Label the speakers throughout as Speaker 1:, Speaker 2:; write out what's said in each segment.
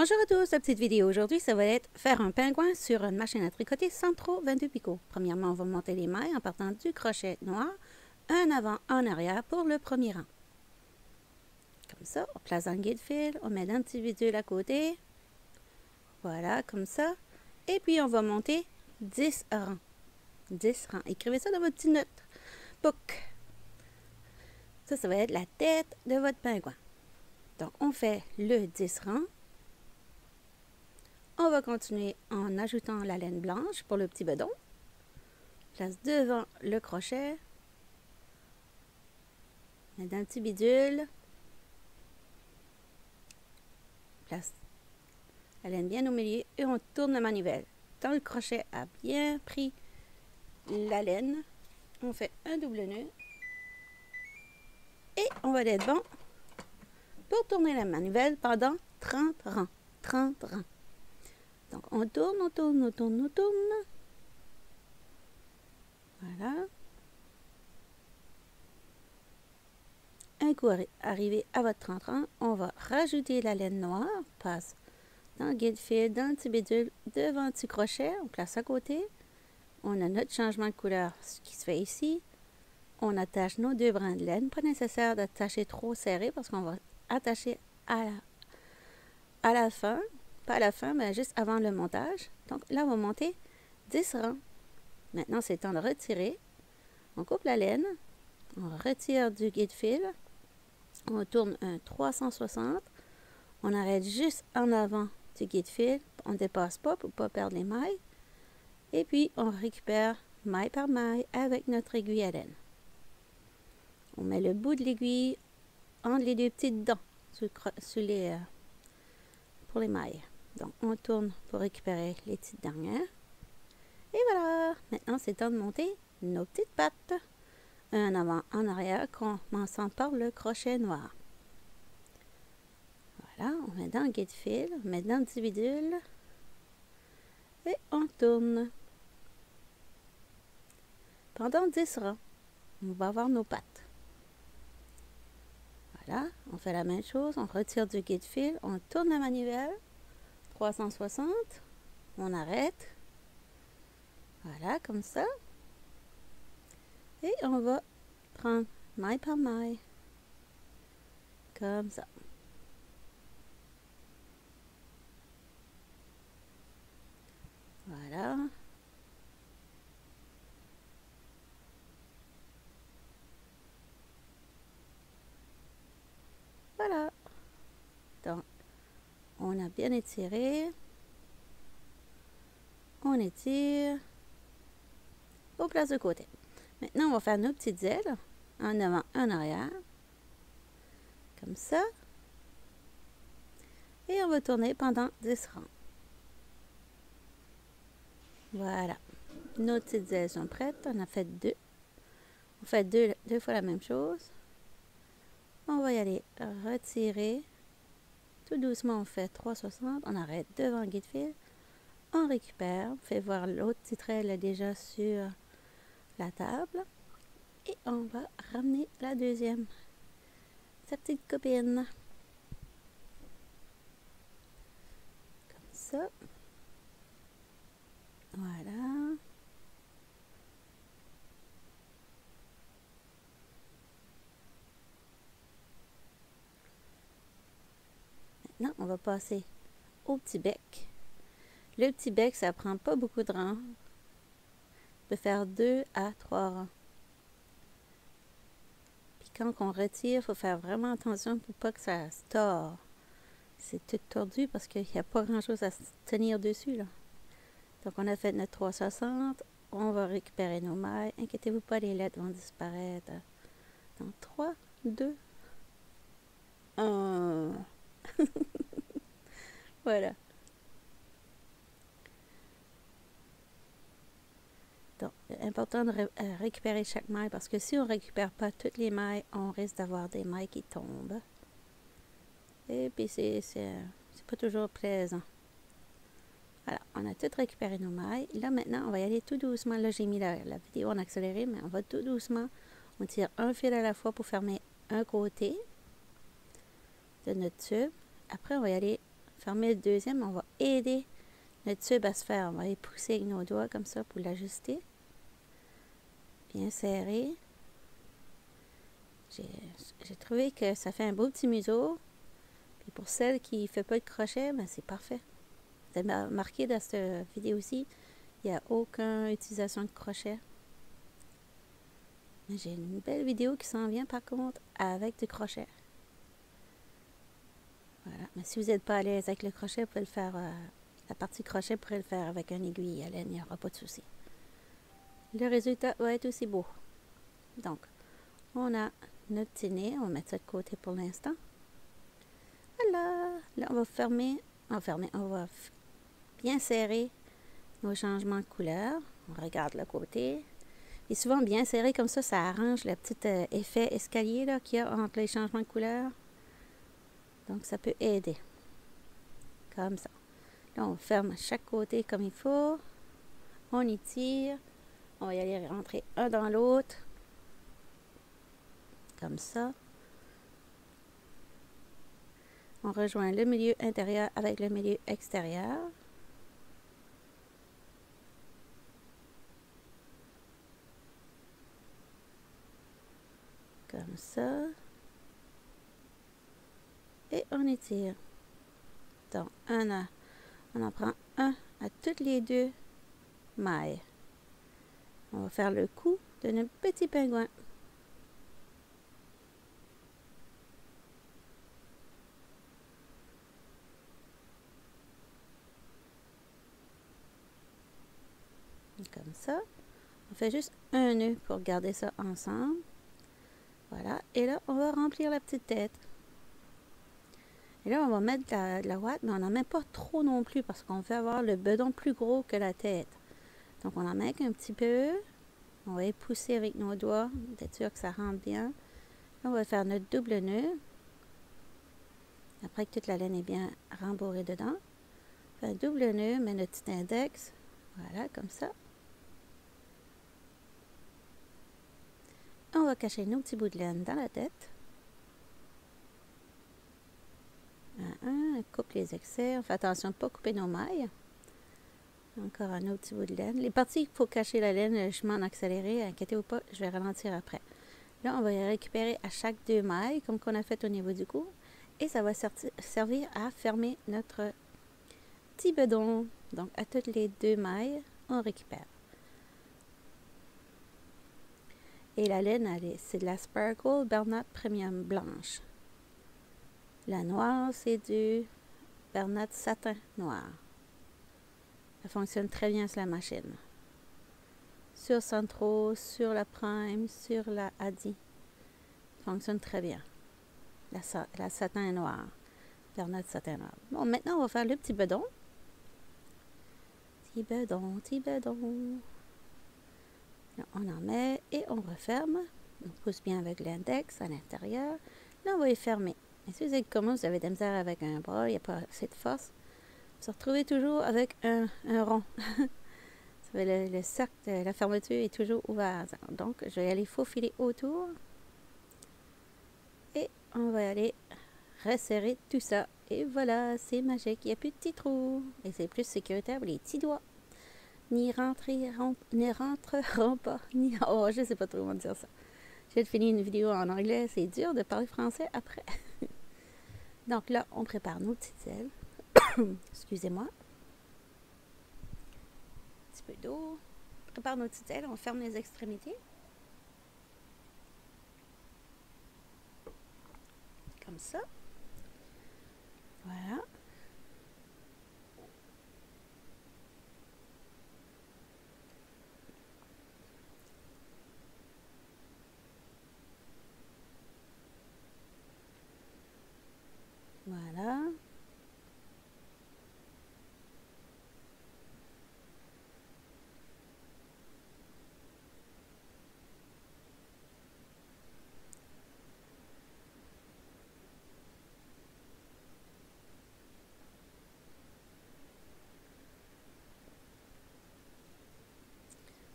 Speaker 1: Bonjour à tous, la petite vidéo aujourd'hui, ça va être faire un pingouin sur une machine à tricoter sans trop 22 picots. Premièrement, on va monter les mailles en partant du crochet noir, un avant, en arrière pour le premier rang. Comme ça, on place dans le guide-fil, on met l'individuel à côté. Voilà, comme ça. Et puis, on va monter 10 rangs. 10 rangs. Écrivez ça dans votre petite note book. Ça va être la tête de votre pingouin. Donc, on fait le 10 rangs. On va continuer en ajoutant la laine blanche pour le petit bedon. Place devant le crochet. Met dans le petit bidule. Place la laine bien au milieu et on tourne la manivelle. Quand le crochet a bien pris la laine, on fait un double nœud. Et on va être bon pour tourner la manivelle pendant 30 rangs. 30 rangs. Donc, on tourne, on tourne, on tourne, on tourne. Voilà. Un coup arrivé à votre 30 rangs, on va rajouter la laine noire. On passe dans le guide-fil, dans le petit bidule, devant le petit crochet. On place à côté. On a notre changement de couleur, ce qui se fait ici. On attache nos deux brins de laine. Pas nécessaire d'attacher trop serré parce qu'on va attacher à la fin. Pas à la fin, mais juste avant le montage. Donc là, on va monter 10 rangs. Maintenant, c'est temps de retirer. On coupe la laine. On retire du guide-fil. On tourne un 360. On arrête juste en avant du guide-fil. On ne dépasse pas pour ne pas perdre les mailles. Et puis, on récupère maille par maille avec notre aiguille à laine. On met le bout de l'aiguille entre les deux petites dents pour les mailles. Donc, on tourne pour récupérer les petites dernières. Et voilà! Maintenant, c'est temps de monter nos petites pattes. Un avant, en arrière, commençant par le crochet noir. Voilà, on met dans le guide-fil, on met dans le petit bidule. Et on tourne. Pendant 10 rangs, on va avoir nos pattes. Voilà, on fait la même chose, on retire du guide-fil, on tourne la manivelle. 360, on arrête. Voilà, comme ça. Et on va prendre maille par maille. Comme ça. Voilà. Voilà. Donc, on a bien étiré. On étire. On place de côté. Maintenant, on va faire nos petites ailes. En avant, en arrière. Comme ça. Et on va tourner pendant 10 rangs. Voilà. Nos petites ailes sont prêtes. On a fait 2. On fait deux fois la même chose. On va y aller retirer. Tout doucement, on fait 360. On arrête devant le guide-fil. On récupère. On fait voir l'autre petite aile déjà sur la table. Et on va ramener la deuxième. Sa petite copine. Comme ça. Voilà. Maintenant, on va passer au petit bec. Le petit bec, ça prend pas beaucoup de rangs. On peut faire 2 à 3 rangs. Puis quand on retire, il faut faire vraiment attention pour pas que ça se tord. C'est tout tordu parce qu'il n'y a pas grand chose à se tenir dessus, là. Donc, on a fait notre 360. On va récupérer nos mailles. Inquiétez-vous pas, les lettres vont disparaître. Dans 3, 2, 1. Voilà. Donc, important de récupérer chaque maille parce que si on ne récupère pas toutes les mailles, on risque d'avoir des mailles qui tombent. Et puis, c'est pas toujours plaisant. Voilà, on a tout récupéré nos mailles. Là, maintenant, on va y aller tout doucement. Là, j'ai mis la vidéo en accéléré, mais on va tout doucement. On tire un fil à la fois pour fermer un côté de notre tube. Après, on va y aller fermer le deuxième, on va aider le tube à se faire. On va y pousser avec nos doigts comme ça pour l'ajuster. Bien serré. J'ai trouvé que ça fait un beau petit museau. Puis pour celle qui ne fait pas de crochet, ben c'est parfait. Vous avez remarqué dans cette vidéo-ci, il n'y a aucune utilisation de crochet. J'ai une belle vidéo qui s'en vient par contre avec du crochet. Voilà. Mais si vous n'êtes pas à l'aise avec le crochet, vous pouvez le faire, la partie crochet, vous pourrez le faire avec un aiguille à laine, il n'y aura pas de souci. Le résultat va être aussi beau. Donc, on a notre petit nez, on va mettre ça de côté pour l'instant. Voilà, là on va on va bien serrer nos changements de couleur. On regarde le côté. Et souvent bien serré comme ça arrange le petit effet escalier qu'il y a entre les changements de couleur. Donc ça peut aider. Comme ça. Là on ferme chaque côté comme il faut. On étire. On va y aller rentrer un dans l'autre. Comme ça. On rejoint le milieu intérieur avec le milieu extérieur. Comme ça. Et on étire. Donc, on en prend un à toutes les deux mailles. On va faire le cou de notre petit pingouin. Comme ça. On fait juste un nœud pour garder ça ensemble. Voilà. Et là, on va remplir la petite tête. Et là, on va mettre de la ouate, mais on n'en met pas trop non plus parce qu'on veut avoir le bedon plus gros que la tête. Donc, on en met un petit peu. On va y pousser avec nos doigts, d'être sûr que ça rentre bien. Là, on va faire notre double nœud. Après que toute la laine est bien rembourrée dedans. On fait un double nœud, met notre petit index. Voilà, comme ça. On va cacher nos petits bouts de laine dans la tête. On coupe les excès. On fait attention de ne pas couper nos mailles. Encore un autre petit bout de laine. Les parties qu'il faut cacher la laine, je m'en accéléré. Inquiétez-vous pas, je vais ralentir après. Là, on va y récupérer à chaque deux mailles, comme qu'on a fait au niveau du cou. Et ça va servir à fermer notre petit bedon. Donc, à toutes les deux mailles, on récupère. Et la laine, c'est de la Sparkle Bernat Premium blanche. La noire, c'est du Bernat Satin noir. Ça fonctionne très bien sur la machine. Sur Centro, sur la Prime, sur la Adi. Ça fonctionne très bien. La satin noir. Bernat Satin noir. Bon, maintenant, on va faire le petit bedon. Petit bedon, petit bedon. Là, on en met et on referme. On pousse bien avec l'index à l'intérieur. Là, on va y fermer. Et si vous êtes comme moi, vous avez de la misère avec un bras, il n'y a pas assez de force, vous vous retrouvez toujours avec un rond. Le cercle de la fermeture est toujours ouvert. Donc, je vais aller faufiler autour. Et on va aller resserrer tout ça. Et voilà, c'est magique. Il n'y a plus de petits trous. Et c'est plus sécuritaire pour les petits doigts. Ne rentreront pas. Oh, je ne sais pas trop comment dire ça. J'ai fini une vidéo en anglais. C'est dur de parler français après. Donc là, on prépare nos petites ailes. Excusez-moi. Un petit peu d'eau. On prépare nos petites ailes. On ferme les extrémités. Comme ça. Voilà. Voilà.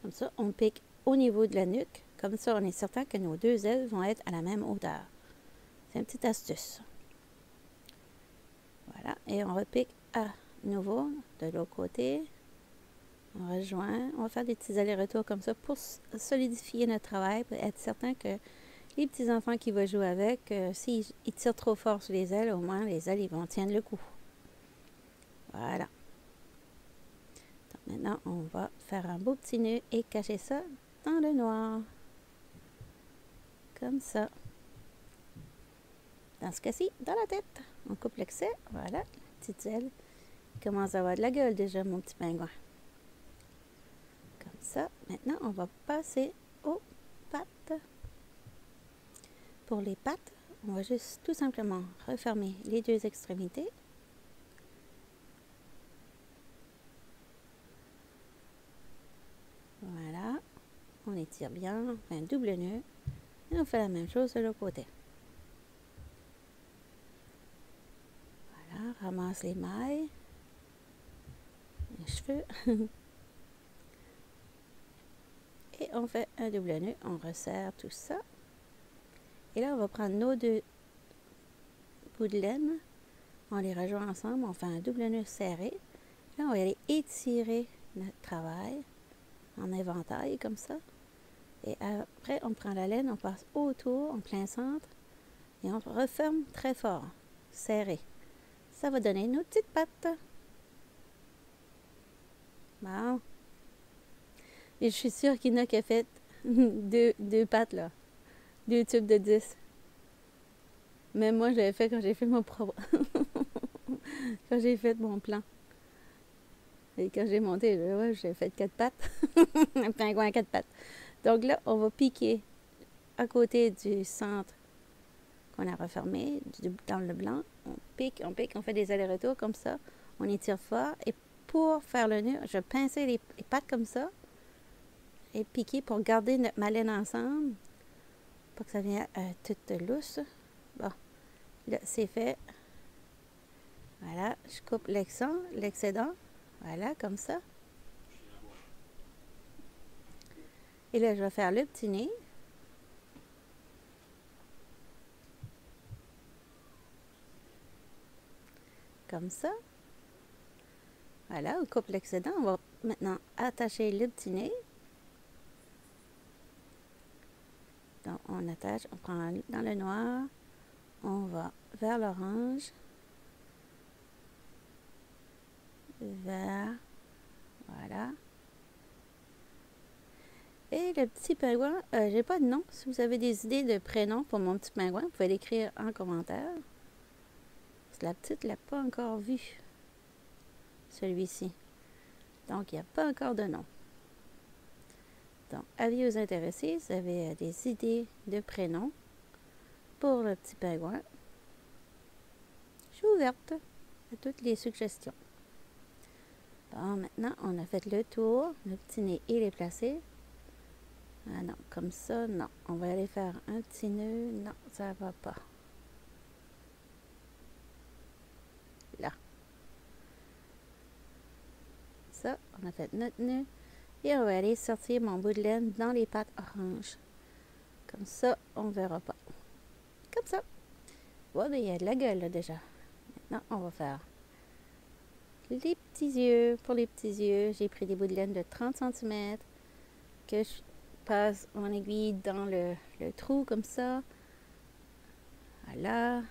Speaker 1: Comme ça, on pique au niveau de la nuque. Comme ça, on est certain que nos deux ailes vont être à la même hauteur. C'est une petite astuce. Voilà, et on repique à nouveau de l'autre côté. On rejoint, on va faire des petits allers-retours comme ça pour solidifier notre travail, pour être certain que les petits-enfants qui vont jouer avec, s'ils tirent trop fort sur les ailes, au moins les ailes ils vont tenir le coup. Voilà. Donc, maintenant, on va faire un beau petit nœud et cacher ça dans le noir. Comme ça. Dans ce cas-ci, dans la tête. On coupe l'excès. Voilà, la petite aile. Il commence à avoir de la gueule déjà, mon petit pingouin. Comme ça. Maintenant, on va passer aux pattes. Pour les pattes, on va juste tout simplement refermer les deux extrémités. Voilà. On étire bien, on fait un double nœud. Et on fait la même chose de l'autre côté. Voilà, ramasse les mailles. Les cheveux. Et on fait un double nœud, on resserre tout ça. Et là, on va prendre nos deux bouts de laine, on les rejoint ensemble, on fait un double nœud serré. Là, on va aller étirer notre travail en éventail comme ça. Et après, on prend la laine, on passe autour, en plein centre, et on referme très fort, serré. Ça va donner nos petites pattes. Bon. Et je suis sûre qu'il y en a qui a fait deux pattes là. 2 tubes de 10. Même moi, je l'avais fait quand j'ai fait mon propre. Quand j'ai fait mon plan. Et quand j'ai monté, ouais, j'ai fait 4 pattes. Un pingouin à 4 pattes. Donc là, on va piquer à côté du centre qu'on a refermé, dans le blanc. On pique, on fait des allers-retours comme ça. On étire fort. Et pour faire le nœud, je pince les pattes comme ça. Et piquer pour garder notre laine ensemble. Pour que ça vienne toute lousse. Bon, là, c'est fait. Voilà, je coupe l'excédent. Voilà, comme ça. Et là, je vais faire le petit nez. Comme ça. Voilà, on coupe l'excédent. On va maintenant attacher le petit nez. Donc, on attache, on prend dans le noir. On va vers l'orange. Vers. Voilà. Et le petit pingouin, j'ai pas de nom. Si vous avez des idées de prénoms pour mon petit pingouin, vous pouvez l'écrire en commentaire. Parce que la petite l'a pas encore vu. Celui-ci. Donc, il n'y a pas encore de nom. Donc, avis aux intéressés, vous avez des idées de prénoms pour le petit pingouin. Je suis ouverte à toutes les suggestions. Bon, maintenant, on a fait le tour. Le petit nez, il est placé. Ah non, comme ça, non. On va aller faire un petit nœud. Non, ça va pas. Là. Ça, on a fait notre nœud. Et on va aller sortir mon bout de laine dans les pattes oranges. Comme ça, on ne verra pas. Comme ça. Ouais, mais il y a de la gueule là déjà. Maintenant, on va faire les petits yeux. Pour les petits yeux, j'ai pris des bouts de laine de 30 cm que je passe mon aiguille dans le trou comme ça. Voilà.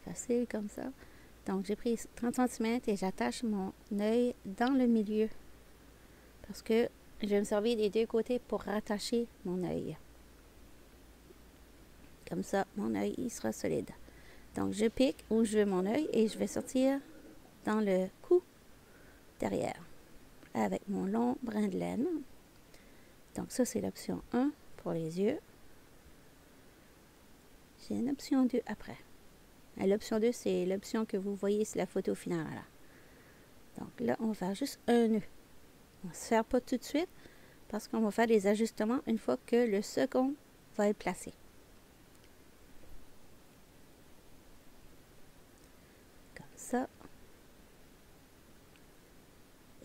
Speaker 1: Facile comme ça. Donc, j'ai pris 30 cm et j'attache mon œil dans le milieu. Parce que je vais me servir des deux côtés pour rattacher mon œil. Comme ça, mon œil, il sera solide. Donc, je pique où je veux mon œil et je vais sortir dans le cou derrière. Avec mon long brin de laine. Donc, ça, c'est l'option 1 pour les yeux. J'ai une option 2 après. L'option 2, c'est l'option que vous voyez sur la photo finale. Là. Donc là, on va faire juste un nœud. On ne se serre pas tout de suite parce qu'on va faire des ajustements une fois que le second va être placé. Comme ça.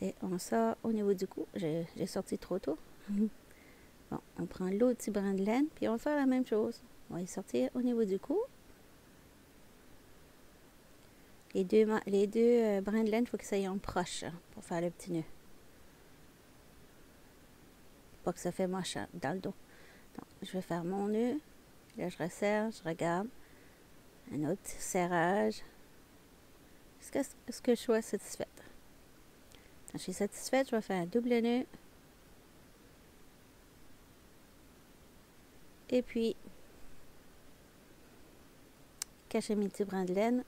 Speaker 1: Et on sort au niveau du cou. J'ai sorti trop tôt. Bon, on prend l'autre petit brin de laine, puis on va faire la même chose. On va y sortir au niveau du cou. les deux brins de laine, il faut que ça aille en proche pour faire le petit nœud. Pas que ça fait moche dans le dos. Donc, je vais faire mon nœud. Là, je resserre, je regarde. Un autre serrage. Jusqu'à ce que je sois satisfaite. Quand je suis satisfaite, je vais faire un double nœud. Et puis, cacher mes petits brins de laine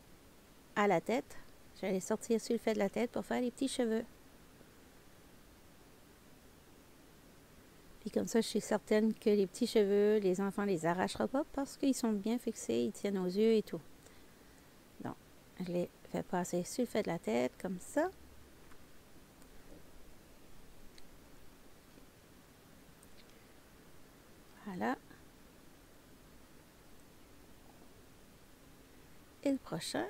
Speaker 1: à la tête. Je vais les sortir sur le fait de la tête pour faire les petits cheveux. Puis comme ça, je suis certaine que les petits cheveux, les enfants ne les arrachera pas parce qu'ils sont bien fixés, ils tiennent aux yeux et tout. Donc, je les fais passer sur le fait de la tête comme ça. Voilà. Et le prochain.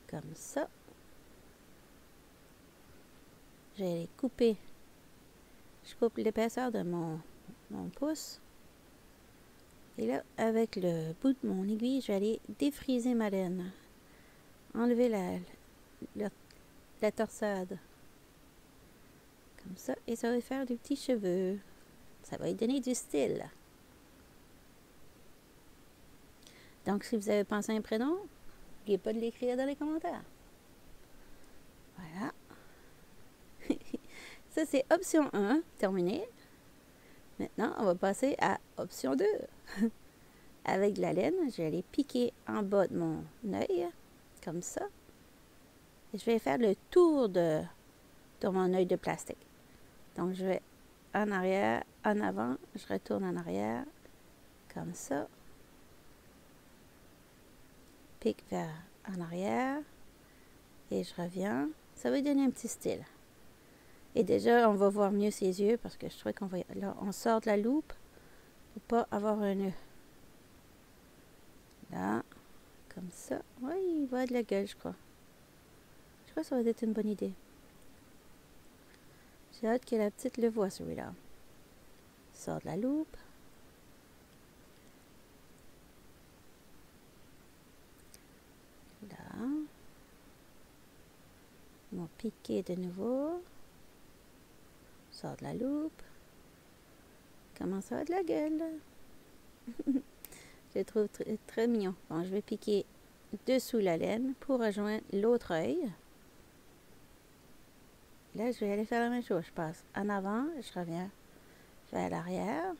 Speaker 1: Comme ça. Je vais les couper. Je coupe l'épaisseur de mon pouce. Et là, avec le bout de mon aiguille, je vais aller défriser ma laine. Enlever la torsade. Comme ça. Et ça va faire des petits cheveux. Ça va lui donner du style. Donc, si vous avez pensé à un prénom, n'oubliez pas de l'écrire dans les commentaires. Voilà. Ça, c'est option 1, terminé. Maintenant, on va passer à option 2. Avec de la laine, je vais aller piquer en bas de mon œil, comme ça. Et je vais faire le tour de mon œil de plastique. Donc, je vais en arrière, en avant, je retourne en arrière, comme ça. Pique vers en arrière. Et je reviens. Ça va donner un petit style. Et déjà, on va voir mieux ses yeux parce que je trouvais qu'on va... Là, on sort de la loupe pour pas avoir un nœud. Là, comme ça. Oui, il va de la gueule, je crois. Je crois que ça va être une bonne idée. J'ai hâte que la petite le voie, celui-là. Sort de la loupe. Là. Mon piqué de nouveau. Sort de la loupe. Comment ça a de la gueule? Je le trouve très mignon. Bon, je vais piquer dessous la laine pour rejoindre l'autre œil. Là, je vais aller faire la même chose. Je passe en avant, je reviens vers l'arrière.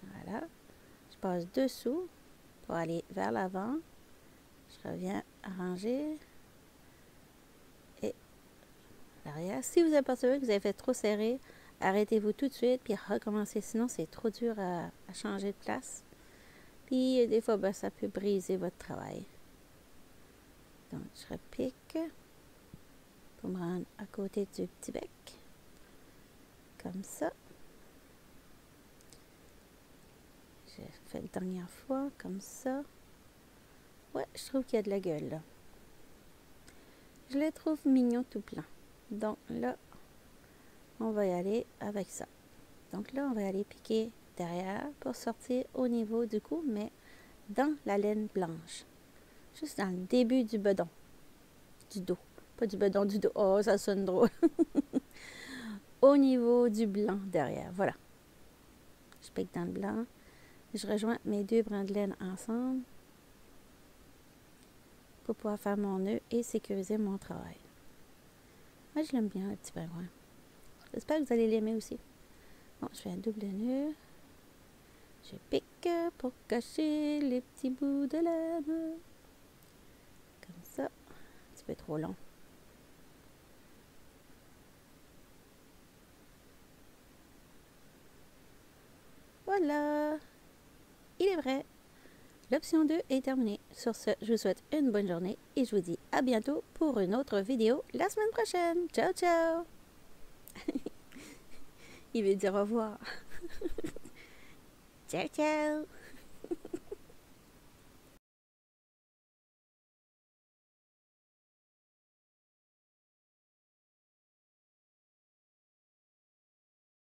Speaker 1: Voilà. Je passe dessous pour aller vers l'avant. Je reviens arranger. Et l'arrière. Si vous apercevez que vous avez fait trop serré, arrêtez-vous tout de suite puis recommencez. Sinon, c'est trop dur à changer de place. Puis, des fois, ben, ça peut briser votre travail. Donc, je repique pour me rendre à côté du petit bec. Comme ça. J'ai fait la dernière fois, comme ça. Ouais, je trouve qu'il y a de la gueule, là. Je les trouve mignons tout plein. Donc, là, on va y aller avec ça. Donc, là, on va aller piquer derrière pour sortir au niveau du cou, mais dans la laine blanche. Juste dans le début du bedon. Du dos. Pas du bedon, du dos. Oh, ça sonne drôle. Au niveau du blanc derrière. Voilà. Je pique dans le blanc. Je rejoins mes deux brins de laine ensemble pour pouvoir faire mon nœud et sécuriser mon travail. Moi, je l'aime bien, le petit pingouin. J'espère que vous allez l'aimer aussi. Bon, je fais un double nœud. Je pique pour cacher les petits bouts de laine. Comme ça. Un petit peu trop long. Voilà. Il est vrai. L'option 2 est terminée. Sur ce, je vous souhaite une bonne journée et je vous dis à bientôt pour une autre vidéo la semaine prochaine. Ciao, ciao. Il veut dire au revoir. Ciao, ciao.